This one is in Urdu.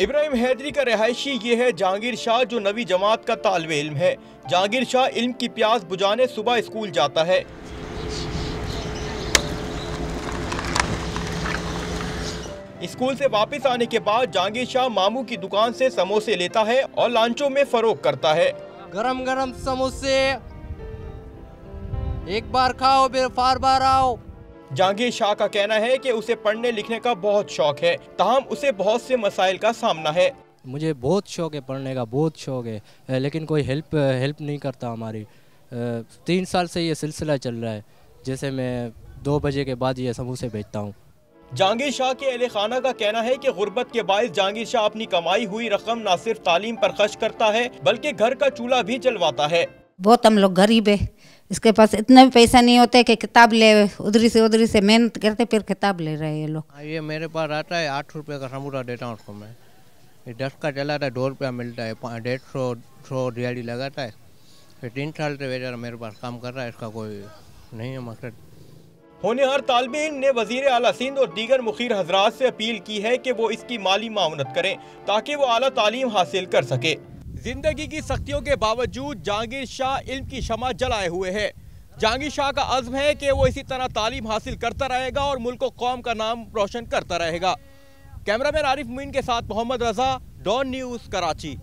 ابراہیم حیدری کا رہائشی یہ ہے جہانگیر شاہ جو 9ویں جماعت کا طالب علم ہے۔ جہانگیر شاہ علم کی پیاس بجھانے صبح اسکول جاتا ہے۔ اسکول سے واپس آنے کے بعد جہانگیر شاہ ماموں کی دکان سے سموسے لیتا ہے اور لانچوں میں فروخت کرتا ہے۔ گرم گرم سموسے ایک بار کھاؤ پھر بار بار آؤ۔ جہانگیر شاہ کا کہنا ہے کہ اسے پڑھنے لکھنے کا بہت شوق ہے، تاہم اسے بہت سے مسائل کا سامنا ہے۔ مجھے بہت شوق ہے پڑھنے کا، بہت شوق ہے، لیکن کوئی ہیلپ نہیں کرتا ہماری۔ 3 سال سے یہ سلسلہ چل رہا ہے، جیسے میں 2 بجے کے بعد یہ سموسے بیچتا ہوں۔ جہانگیر شاہ کے اہل خانہ کا کہنا ہے کہ غربت کے باعث جہانگیر شاہ اپنی کمائی ہوئی رقم نہ صرف تعلیم پر خرچ کرتا ہے بلکہ گھر کا چولہا بھی جلواتا ہے۔ بہت ہم لوگ غریب ہے، اس کے پاس اتنا بھی پیسہ نہیں ہوتا کہ کتاب لے، ادھری سے محنت کرتے پھر کتاب لے رہے ہیں یہ لوگ۔ یہ میرے پاس آتا ہے 8 روپے کا سموسہ دیتا ہوں اس کو میں، 10 کا چلاتا ہے 2 روپیہ ملتا ہے، 150 دیہڑی لگاتا ہے۔ پھر 3 سال سے بیچارہ میرے پاس کام کر رہا ہے، اس کا کوئی نہیں ہے مقصد۔ ہونہار طالب علم نے وزیر اعلیٰ سندھ اور دیگر مخیر حضرات سے اپیل کی ہے کہ وہ اس کی مالی معاونت کریں تاکہ وہ اعلیٰ تعلیم حاصل کر سکے۔ زندگی کی سختیوں کے باوجود جہانگیر شاہ علم کی شمع جلائے ہوئے ہے۔ جہانگیر شاہ کا عزم ہے کہ وہ اسی طرح تعلیم حاصل کرتا رہے گا اور ملک و قوم کا نام روشن کرتا رہے گا۔ کیمرہ مین عارف معین کے ساتھ محمد رضا، ڈان نیوز، کراچی۔